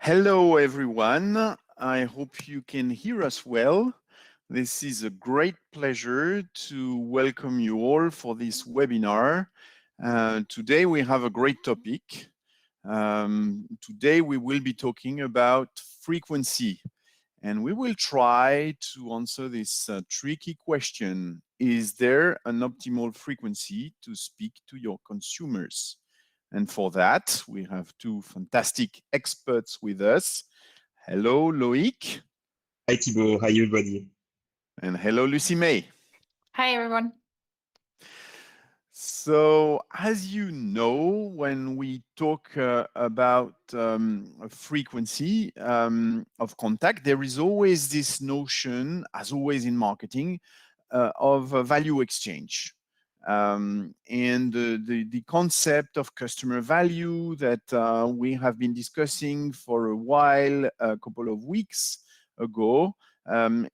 Hello, everyone. I hope you can hear us well. This is a great pleasure to welcome you all for this webinar. Today we have a great topic. Today we will be talking about frequency, and we will try to answer this tricky question. Is there an optimal frequency to speak to your consumers? And for that, we have two fantastic experts with us. Hello, Loïc. Hi, Thibaut. Hi, everybody. And hello, Lucy May. Hi, everyone. So, as you know, when we talk about frequency of contact, there is always this notion, as always in marketing, of value exchange. And the concept of customer value that we have been discussing for a while, a couple of weeks ago,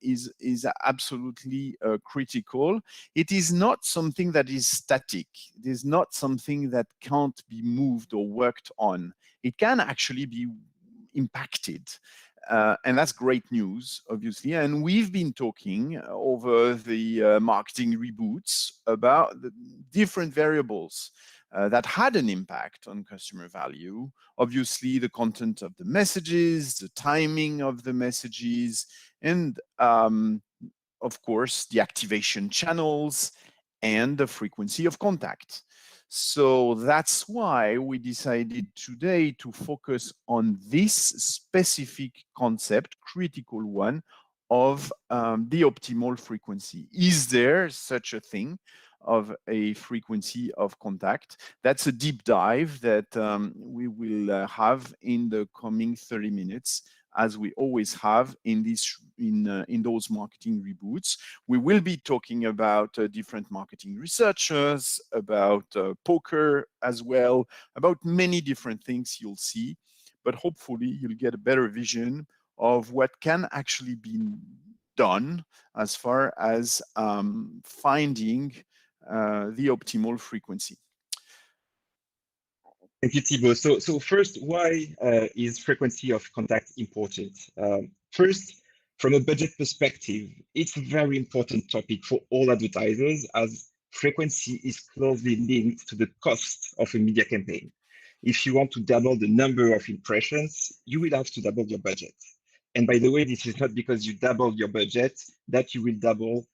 is absolutely critical. It is not something that is static. It is not something that can't be moved or worked on. It can actually be impacted. And that's great news, obviously. And we've been talking over the marketing reboots about the different variables that had an impact on customer value. Obviously, the content of the messages, the timing of the messages, and of course, the activation channels and the frequency of contact. So that's why we decided today to focus on this specific concept, critical one, of the optimal frequency. Is there such a thing of a frequency of contact? That's a deep dive that we will have in the coming 30 minutes, as we always have in those marketing reboots. We will be talking about different marketing researchers, about poker as well, about many different things you'll see, but hopefully you'll get a better vision of what can actually be done as far as finding the optimal frequency. Thank you, Thibaut. So first, why is frequency of contact important? First, from a budget perspective, it's a very important topic for all advertisers, as frequency is closely linked to the cost of a media campaign. If you want to double the number of impressions, you will have to double your budget. And by the way, this is not because you double your budget that you will double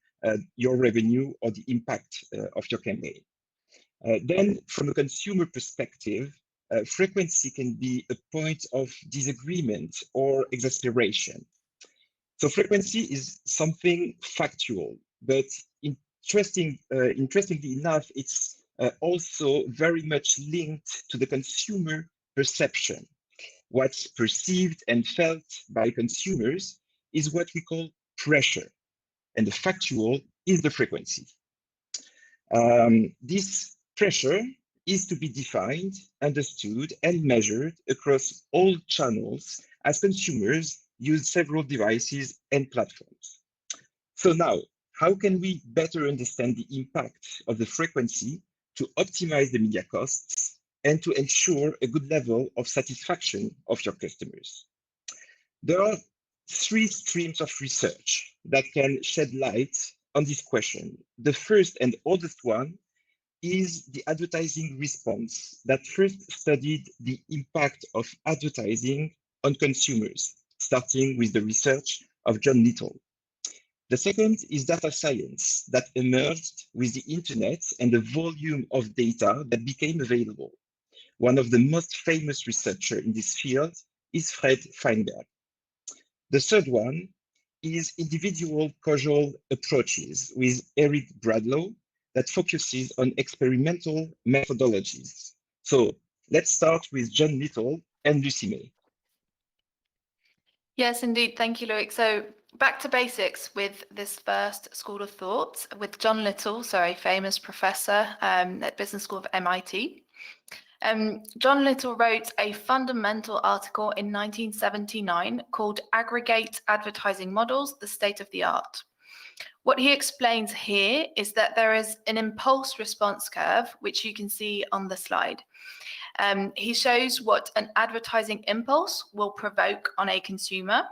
your revenue or the impact of your campaign. Then, from a consumer perspective, frequency can be a point of disagreement or exasperation. So frequency is something factual, but interestingly enough, it's also very much linked to the consumer perception. What's perceived and felt by consumers is what we call pressure, and the factual is the frequency. This pressure is to be defined, understood, and measured across all channels as consumers use several devices and platforms. So now, how can we better understand the impact of the frequency to optimize the media costs and to ensure a good level of satisfaction of your customers? There are three streams of research that can shed light on this question. The first and oldest one is the advertising response that first studied the impact of advertising on consumers, starting with the research of John Little. The second is data science that emerged with the internet and the volume of data that became available. One of the most famous researchers in this field is Fred Feinberg. The third one is individual causal approaches with Eric Bradlow that focuses on experimental methodologies. So let's start with John Little and Lucy May. Yes, indeed. Thank you, Loïc. So back to basics with this first school of thought with John Little, famous professor at Business School of MIT. John Little wrote a fundamental article in 1979 called Aggregate Advertising Models, the State of the Art. What he explains here is that there is an impulse response curve, which you can see on the slide. He shows what an advertising impulse will provoke on a consumer.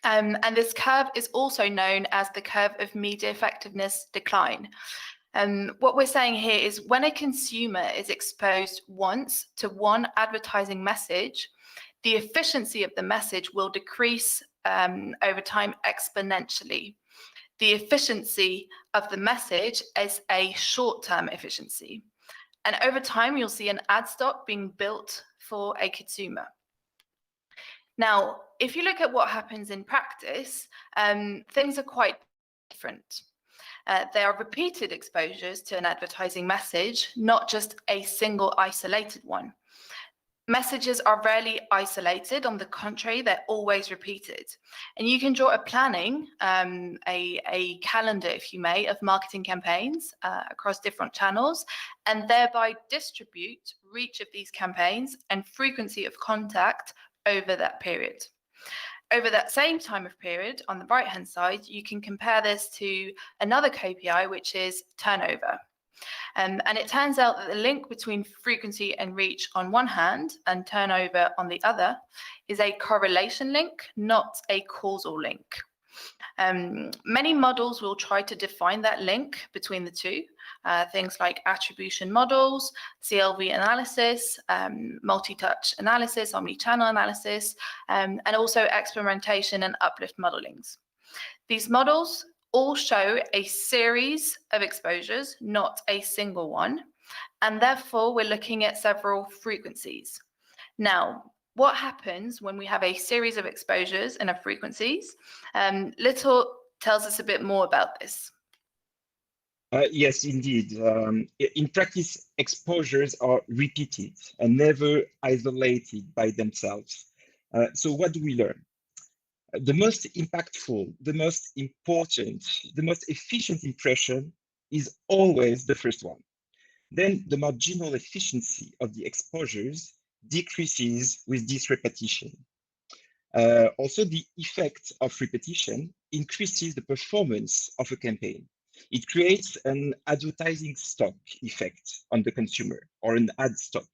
And this curve is also known as the curve of media effectiveness decline. What we're saying here is when a consumer is exposed once to one advertising message, the efficiency of the message will decrease over time exponentially. The efficiency of the message is a short-term efficiency. And over time, you'll see an ad stock being built for a consumer. Now, if you look at what happens in practice, things are quite different. They are repeated exposures to an advertising message, not just a single isolated one. Messages are rarely isolated. On the contrary, they're always repeated. And you can draw a planning, a calendar, if you may, of marketing campaigns across different channels, and thereby distribute reach of these campaigns and frequency of contact over that period. Over that same time of period, on the right-hand side, you can compare this to another KPI, which is turnover. And it turns out that the link between frequency and reach on one hand and turnover on the other is a correlation link, not a causal link. Many models will try to define that link between the two, things like attribution models, CLV analysis, multi-touch analysis, omni-channel analysis, and also experimentation and uplift modelings. These models all show a series of exposures, not a single one, and therefore we're looking at several frequencies. Now, what happens when we have a series of exposures and of frequencies? Little tells us a bit more about this. Yes, indeed. In practice, exposures are repeated and never isolated by themselves. So what do we learn? The most impactful, the most important, the most efficient impression is always the first one. Then the marginal efficiency of the exposures decreases with this repetition. Also, the effect of repetition increases the performance of a campaign. It creates an advertising stock effect on the consumer, or an ad stock.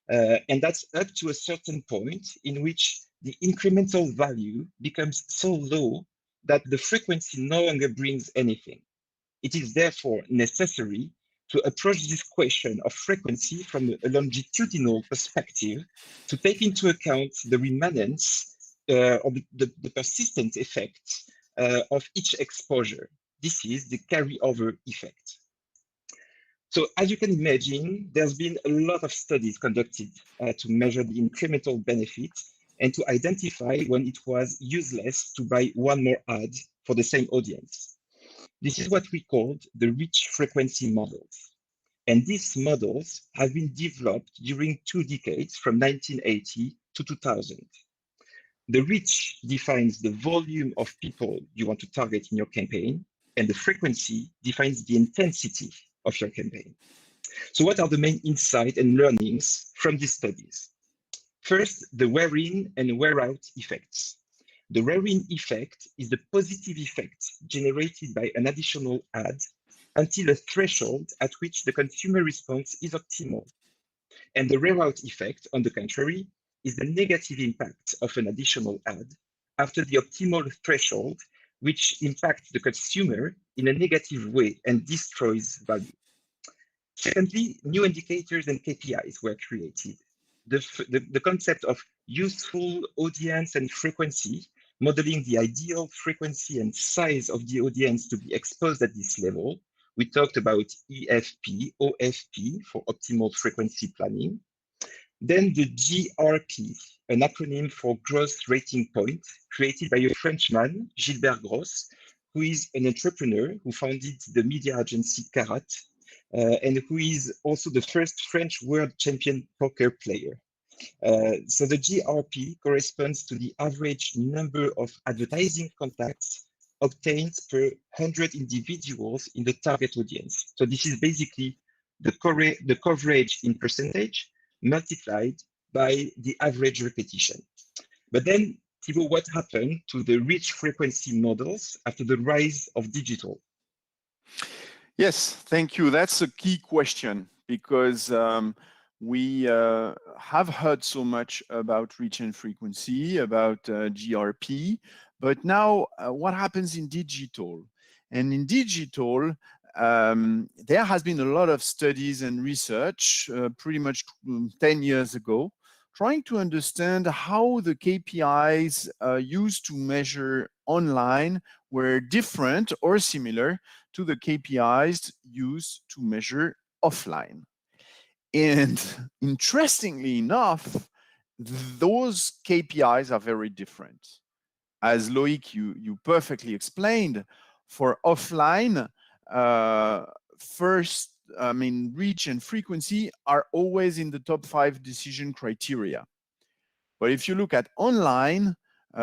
And that's up to a certain point in which the incremental value becomes so low that the frequency no longer brings anything. It is therefore necessary to approach this question of frequency from a longitudinal perspective to take into account the remanence or the persistent effect of each exposure. This is the carryover effect. So as you can imagine, there's been a lot of studies conducted to measure the incremental benefit and to identify when it was useless to buy one more ad for the same audience. This is what we called the reach frequency models. And these models have been developed during 2 decades from 1980 to 2000. The reach defines the volume of people you want to target in your campaign, and the frequency defines the intensity of your campaign. So what are the main insights and learnings from these studies? First, the wear-in and wear-out effects. The wear-in effect is the positive effect generated by an additional ad until a threshold at which the consumer response is optimal. And the wear-out effect, on the contrary, is the negative impact of an additional ad after the optimal threshold, which impacts the consumer in a negative way and destroys value. Secondly, new indicators and KPIs were created. The concept of useful audience and frequency, modeling the ideal frequency and size of the audience to be exposed at this level. We talked about EFP, OFP for optimal frequency planning. Then the GRP, an acronym for Gross Rating Point, created by a Frenchman, Gilbert Gross, who is an entrepreneur who founded the media agency Carat, and who is also the first French world champion poker player. So the GRP corresponds to the average number of advertising contacts obtained per 100 individuals in the target audience. So this is basically the coverage in percentage multiplied by the average repetition. But then, Thibaut, what happened to the reach frequency models after the rise of digital? Yes, thank you. That's a key question because we have heard so much about reach and frequency, about GRP, but now what happens in digital? And in digital, there has been a lot of studies and research pretty much 10 years ago, trying to understand how the KPIs used to measure online were different or similar to the KPIs used to measure offline. And interestingly enough, those KPIs are very different. As Loic, you perfectly explained, for offline, first, I mean, reach and frequency are always in the top 5 decision criteria. But if you look at online,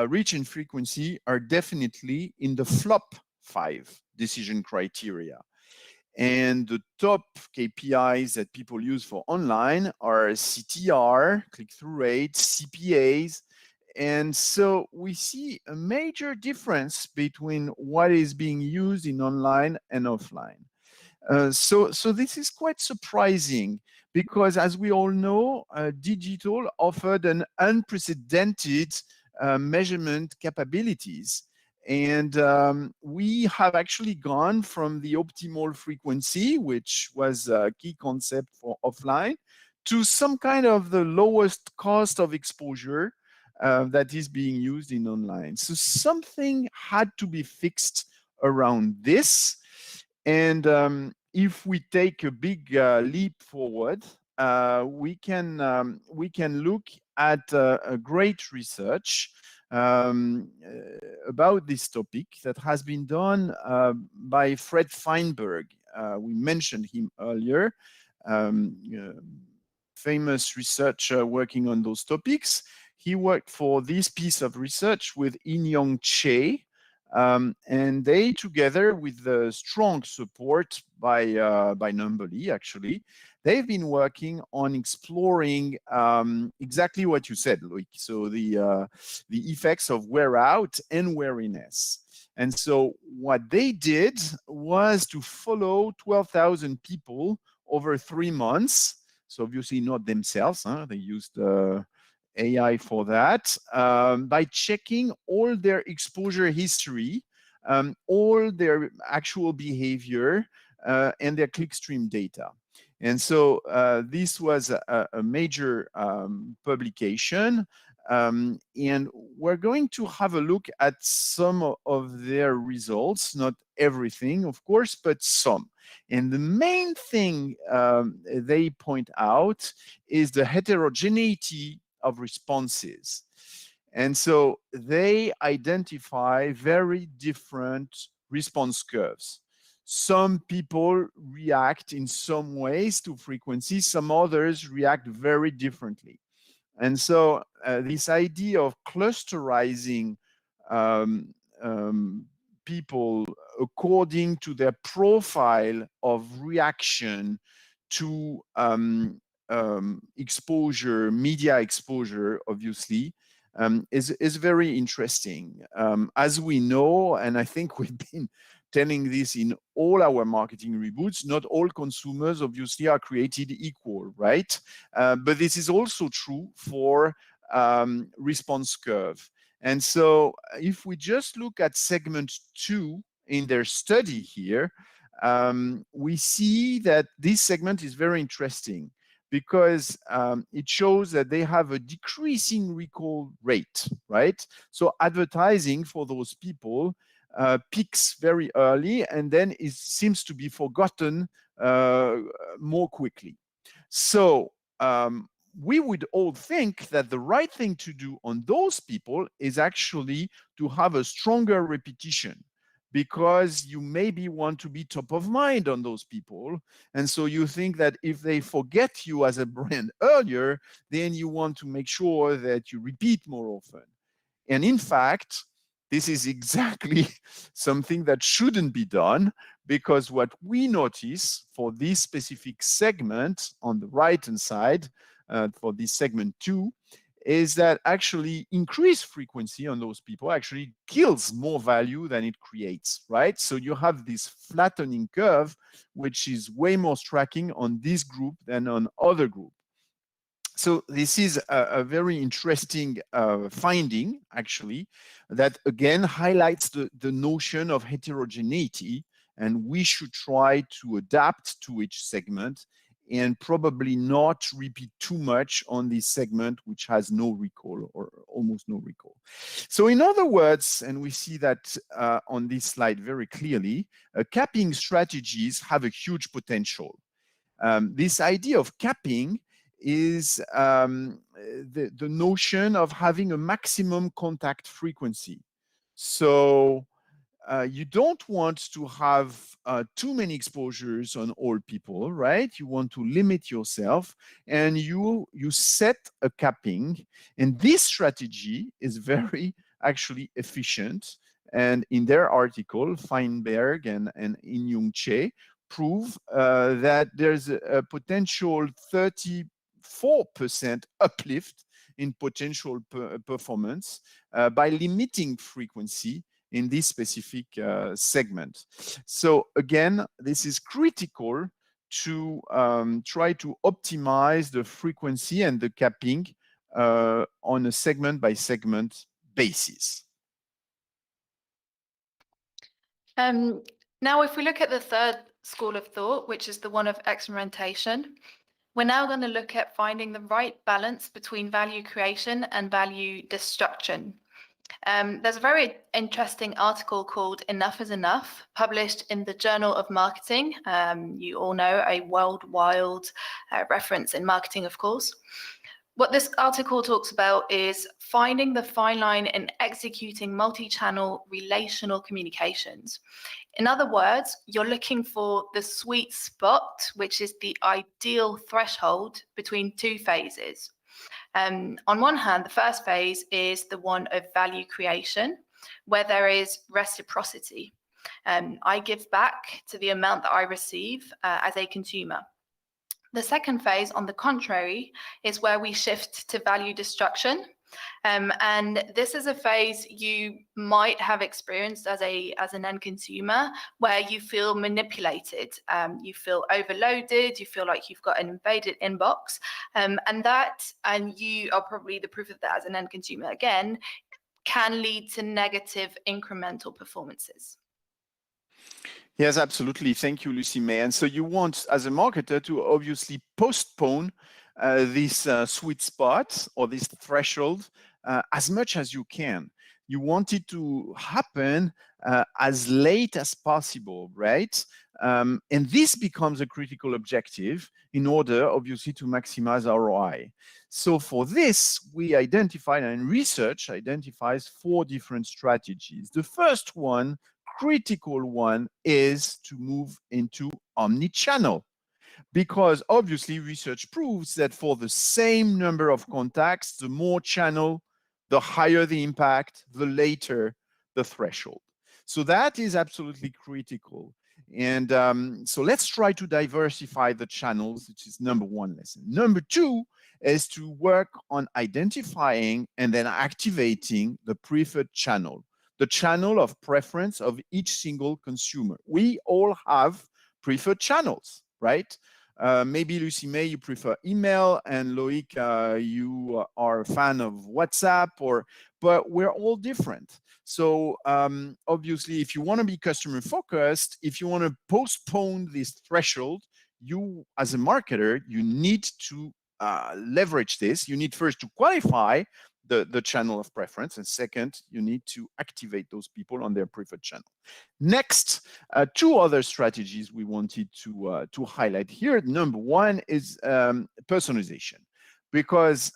reach and frequency are definitely in the flop 5 decision criteria. And the top KPIs that people use for online are CTR, click-through rate, CPAs. And so we see a major difference between what is being used in online and offline. So this is quite surprising because, as we all know, digital offered an unprecedented measurement capabilities. And we have actually gone from the optimal frequency, which was a key concept for offline, to some kind of the lowest cost of exposure that is being used in online. So something had to be fixed around this. And if we take a big leap forward, we can look at a great research about this topic that has been done by Fred Feinberg. We mentioned him earlier. Famous researcher working on those topics. He worked for this piece of research with In-Young Che, and they, together with the strong support by Numberly, actually, they've been working on exploring exactly what you said, Loic. So the effects of wear out and weariness. And so what they did was to follow 12,000 people over 3 months. So obviously not themselves, huh? They used AI for that, by checking all their exposure history, all their actual behavior, and their clickstream data. And so this was a major publication. And we're going to have a look at some of their results, not everything, of course, but some. And the main thing they point out is the heterogeneity of responses. And so they identify very different response curves. Some people react in some ways to frequency, some others react very differently. And so this idea of clusterizing um, people according to their profile of reaction to exposure, media exposure, obviously, is very interesting. As we know, and I think we've been telling this in all our marketing reboots, not all consumers obviously are created equal, right? But this is also true for response curve. And so if we just look at segment 2 in their study here, we see that this segment is very interesting because it shows that they have a decreasing recall rate, right? So advertising for those people peaks very early and then it seems to be forgotten more quickly. So we would all think that the right thing to do on those people is actually to have a stronger repetition, because you maybe want to be top of mind on those people. And so you think that if they forget you as a brand earlier, then you want to make sure that you repeat more often. And in fact, this is exactly something that shouldn't be done, because what we notice for this specific segment on the right-hand side, for this segment 2, is that actually increased frequency on those people actually kills more value than it creates, right? So you have this flattening curve, which is way more striking on this group than on other group. So this is a very interesting finding, actually, that again highlights the notion of heterogeneity, and we should try to adapt to each segment and probably not repeat too much on this segment which has no recall or almost no recall. So in other words, and we see that on this slide very clearly, capping strategies have a huge potential. This idea of capping is the notion of having a maximum contact frequency. So you don't want to have too many exposures on all people, right? You want to limit yourself, and you set a capping. And this strategy is very actually efficient. And in their article, Feinberg and In-Young Che prove that there's a potential 34% uplift in potential performance by limiting frequency in this specific segment. So again, this is critical to try to optimize the frequency and the capping on a segment by segment basis. Now, if we look at the third school of thought, which is the one of experimentation, we're now going to look at finding the right balance between value creation and value destruction. There's a very interesting article called Enough is Enough, published in the Journal of Marketing. You all know, a worldwide reference in marketing, of course. What this article talks about is finding the fine line in executing multi-channel relational communications. In other words, you're looking for the sweet spot, which is the ideal threshold between two phases. On one hand, the first phase is the one of value creation, where there is reciprocity. I give back to the amount that I receive as a consumer. The second phase, on the contrary, is where we shift to value destruction. And this is a phase you might have experienced as an end consumer, where you feel manipulated, you feel overloaded, you feel like you've got an invaded inbox, and you are probably the proof of that as an end consumer again, can lead to negative incremental performances. Yes, absolutely. Thank you, Lucy May. And so you want, as a marketer, to obviously postpone this sweet spot or this threshold as much as you can. You want it to happen as late as possible, right? And this becomes a critical objective in order, obviously, to maximize ROI. So for this, we identified, and research identifies 4 different strategies. The first one, critical one, is to move into omni-channel, because obviously research proves that for the same number of contacts, the more channel, the higher the impact, the later the threshold. So that is absolutely critical. And so let's try to diversify the channels, which is number 1 lesson. Number 2 is to work on identifying and then activating the preferred channel, the channel of preference of each single consumer. We all have preferred channels, right? Maybe Lucy May, you prefer email, and Loic, you are a fan of WhatsApp, but we're all different. So obviously, if you want to be customer focused, if you want to postpone this threshold, you as a marketer, you need to leverage this. You need first to qualify the channel of preference, and second, you need to activate those people on their preferred channel. Next, 2 other strategies we wanted to highlight here. Number 1 is personalization, because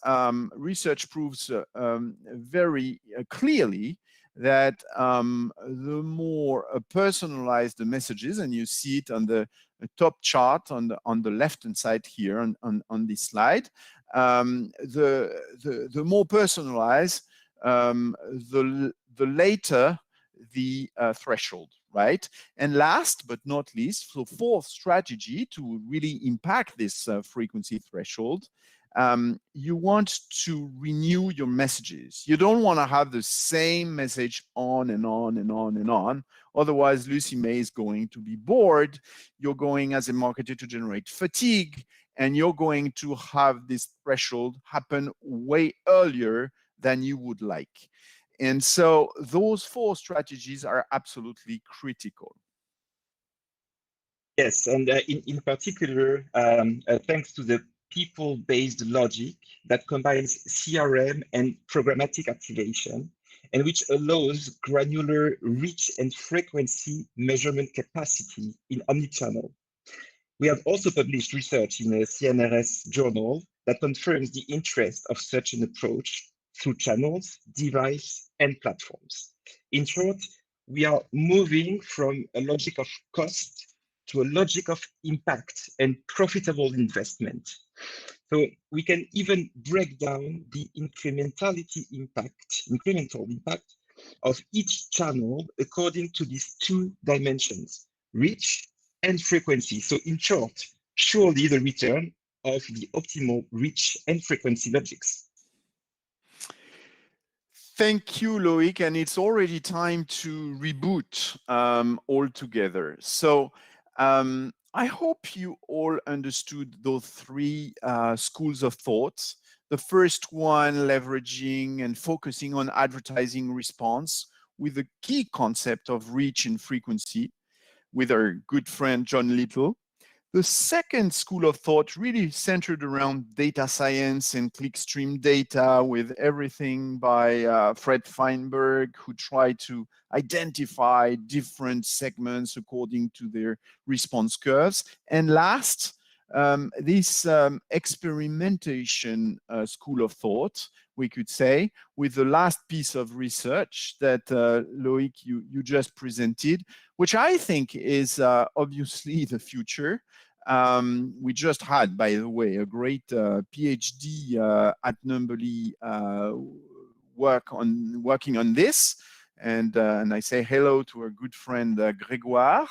research proves very clearly that the more personalized the messages, and you see it on the top chart on the left-hand side here on this slide, the more personalized, the later the threshold, right? And last but not least, so 4th strategy to really impact this frequency threshold, you want to renew your messages. You don't want to have the same message on and on and on and on. Otherwise, Lucy May is going to be bored. You're going, as a marketer, to generate fatigue, and you're going to have this threshold happen way earlier than you would like. And so those 4 strategies are absolutely critical. Yes, and in particular, thanks to the people-based logic that combines CRM and programmatic activation, and which allows granular reach and frequency measurement capacity in omnichannel. We have also published research in a CNRS journal that confirms the interest of such an approach through channels, device, and platforms. In short, we are moving from a logic of cost to a logic of impact and profitable investment. So we can even break down the incremental impact of each channel according to these 2 dimensions, reach and frequency. So in short, surely the return of the optimal reach and frequency logics. Thank you, Loic, and it's already time to reboot all together. So I hope you all understood those 3 schools of thought. The first one, leveraging and focusing on advertising response with the key concept of reach and frequency with our good friend John Little. The second school of thought really centered around data science and clickstream data with everything by Fred Feinberg, who tried to identify different segments according to their response curves. And last, this experimentation school of thought, we could say, with the last piece of research that Loic, you just presented, which I think is obviously the future. We just had, by the way, a great PhD at Numberly working on this. And I say hello to our good friend Grégoire.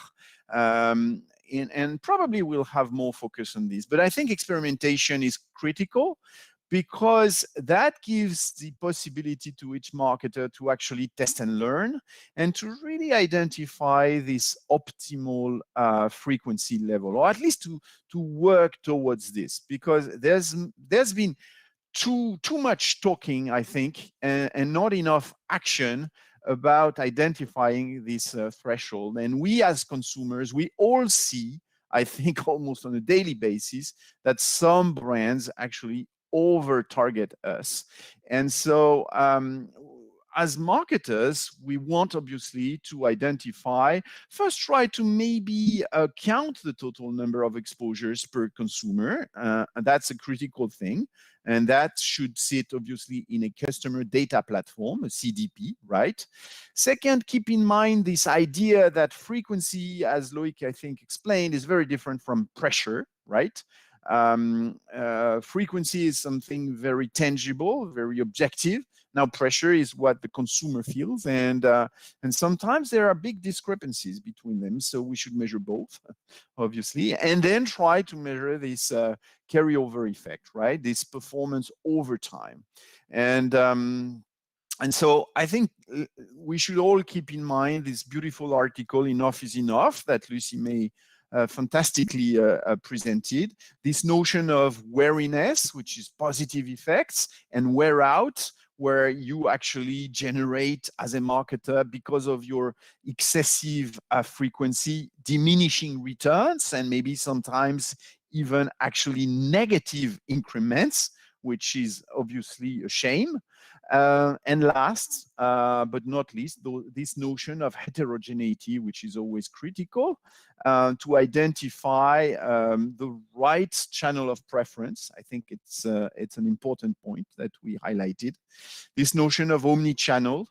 And probably we'll have more focus on this. But I think experimentation is critical because that gives the possibility to each marketer to actually test and learn and to really identify this optimal frequency level, or at least to work towards this, because there's been too much talking, I think, and not enough action about identifying this threshold. And we as consumers, we all see, I think almost on a daily basis, that some brands actually over target us. And so as marketers, we want obviously to identify, first try to maybe count the total number of exposures per consumer. That's a critical thing. And that should sit obviously in a customer data platform, a CDP, right? Second, keep in mind this idea that frequency, as Loic, I think, explained, is very different from pressure, right? Frequency is something very tangible, very objective. Now, pressure is what the consumer feels, and sometimes there are big discrepancies between them. So we should measure both, obviously, and then try to measure this carryover effect, right? This performance over time, and so I think we should all keep in mind this beautiful article, Enough is Enough, that Lucy May fantastically presented. This notion of wariness, which is positive effects, and wear out, where you actually generate as a marketer, because of your excessive frequency, diminishing returns, and maybe sometimes even actually negative increments, which is obviously a shame. And last, but not least, this notion of heterogeneity, which is always critical, to identify the right channel of preference. I think it's an important point that we highlighted. This notion of omni-channel,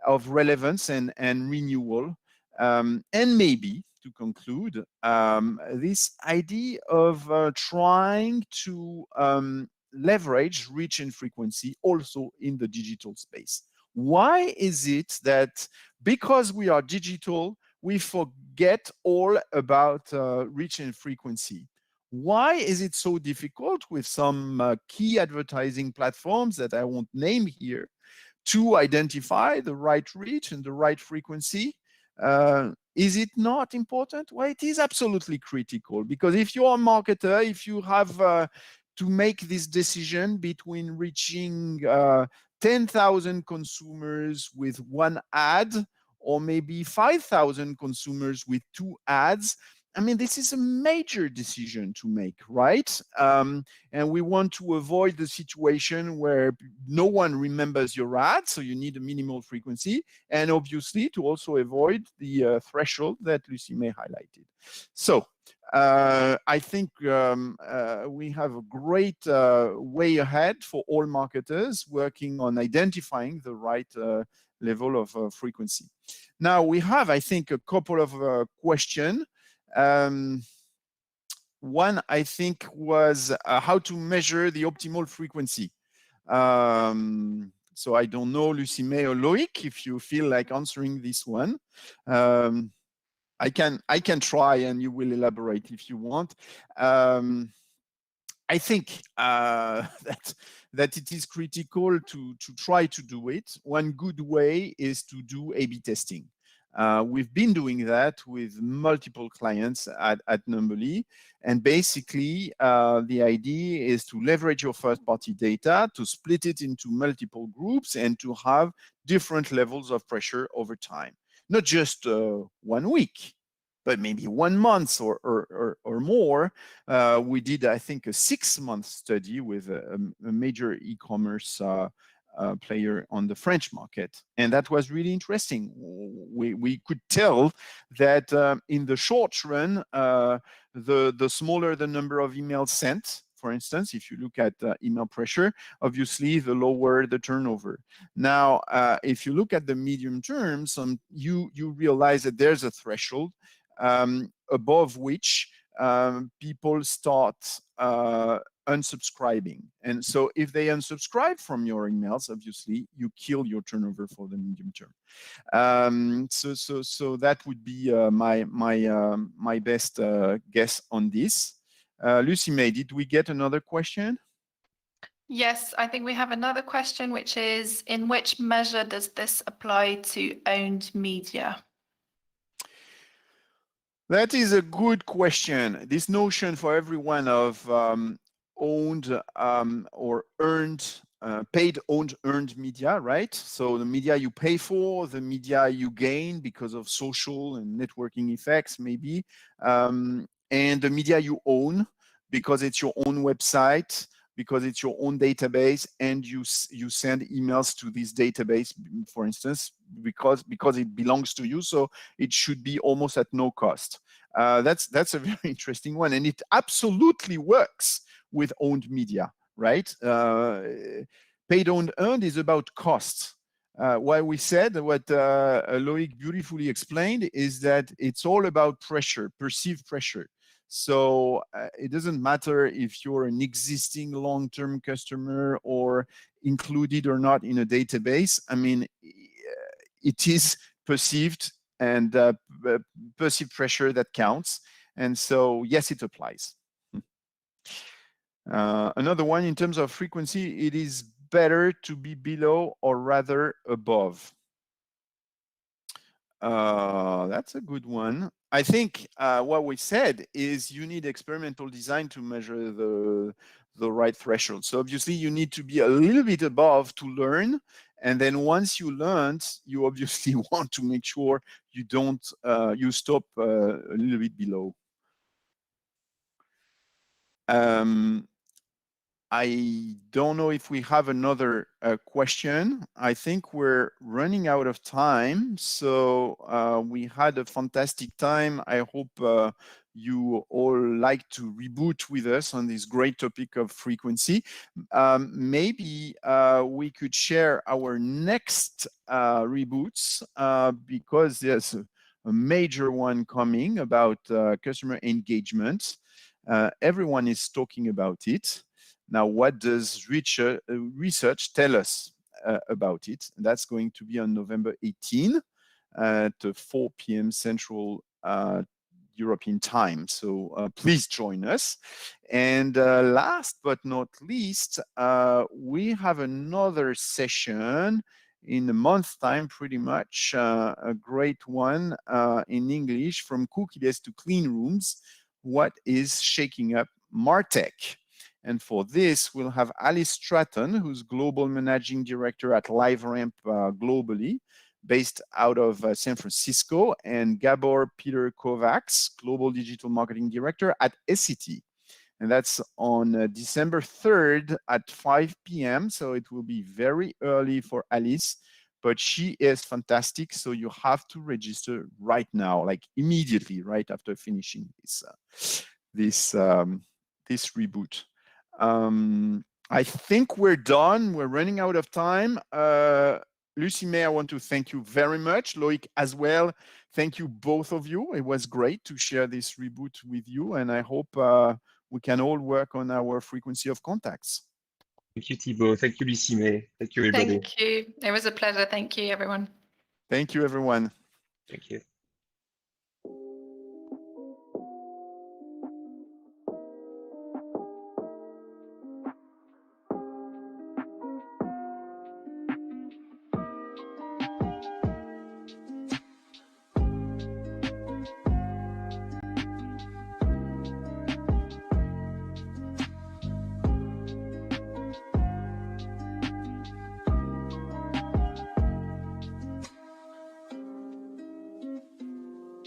of relevance and renewal, and maybe, to conclude, this idea of trying to leverage reach and frequency also in the digital space. Why is it that because we are digital, we forget all about reach and frequency? Why is it so difficult with some key advertising platforms that I won't name here to identify the right reach and the right frequency? Is it not important? Well, it is absolutely critical, because if you're a marketer, if you have to make this decision between reaching 10,000 consumers with one ad, or maybe 5,000 consumers with two ads, I mean, this is a major decision to make, right? And we want to avoid the situation where no one remembers your ad, so you need a minimal frequency, and obviously to also avoid the threshold that Lucy May highlighted. So I think we have a great way ahead for all marketers working on identifying the right level of frequency. Now we have, I think, a couple of questions. One, I think, was how to measure the optimal frequency. So I don't know, Lucy May or Loic, if you feel like answering this one. I can try, and you will elaborate if you want. I think that it is critical to try to do it. One good way is to do A/B testing. We've been doing that with multiple clients at Numberly. And basically, the idea is to leverage your first-party data, to split it into multiple groups, and to have different levels of pressure over time. Not just 1 week, but maybe 1 month or more. We did, I think, a 6-month study with a major e-commerce player on the French market. And that was really interesting. We could tell that in the short run, the smaller the number of emails sent, for instance, if you look at email pressure, obviously the lower the turnover. Now, if you look at the medium term, you realize that there's a threshold above which people start unsubscribing. And so if they unsubscribe from your emails, obviously you kill your turnover for the medium term. So that would be my best guess on this. Lucy May, did we get another question? Yes, I think we have another question, which is, in which measure does this apply to owned media? That is a good question. This notion for everyone of owned or earned, paid, owned, earned media, right? So the media you pay for, the media you gain because of social and networking effects, maybe, and the media you own because it's your own website, because it's your own database, and you send emails to this database, for instance, because it belongs to you, so it should be almost at no cost. That's a very interesting one, and it absolutely works with owned media, right? Paid, owned, earned is about cost. What we said, what Loic beautifully explained, is that it's all about pressure, perceived pressure. So it doesn't matter if you're an existing long-term customer or included or not in a database. I mean, it is perceived and perceived pressure that counts. And so, yes, it applies. Another one, in terms of frequency, it is better to be below or rather above. That's a good one. I think what we said is you need experimental design to measure the right threshold. So obviously you need to be a little bit above to learn. And then once you learned, you obviously want to make sure you don't, you stop a little bit below. I don't know if we have another question. I think we're running out of time. So we had a fantastic time. I hope you all like to reboot with us on this great topic of frequency. Maybe we could share our next reboots because there's a major one coming about customer engagement. Everyone is talking about it. Now, what does research tell us about it? That's going to be on November 18 at 4 p.m. Central European time. So please join us. And last but not least, we have another session in a month's time, pretty much, a great one in English, From Cookieless to Clean Rooms, What is Shaking Up MarTech? And for this, we'll have Alice Stratton, who's Global Managing Director at LiveRamp globally, based out of San Francisco, and Gabor Peter Kovacs, Global Digital Marketing Director at Essity. And that's on December 3rd at 5 p.m. So it will be very early for Alice, but she is fantastic. So you have to register right now, like immediately, right after finishing this reboot. I think we're done. We're running out of time. Lucy May, I want to thank you very much. Loic as well. Thank you, both of you. It was great to share this reboot with you, and I hope we can all work on our frequency of contacts. Thank you, Thibaut. Thank you, Lucy May. Thank you, everybody. Thank you. It was a pleasure. Thank you, everyone. Thank you, everyone. Thank you.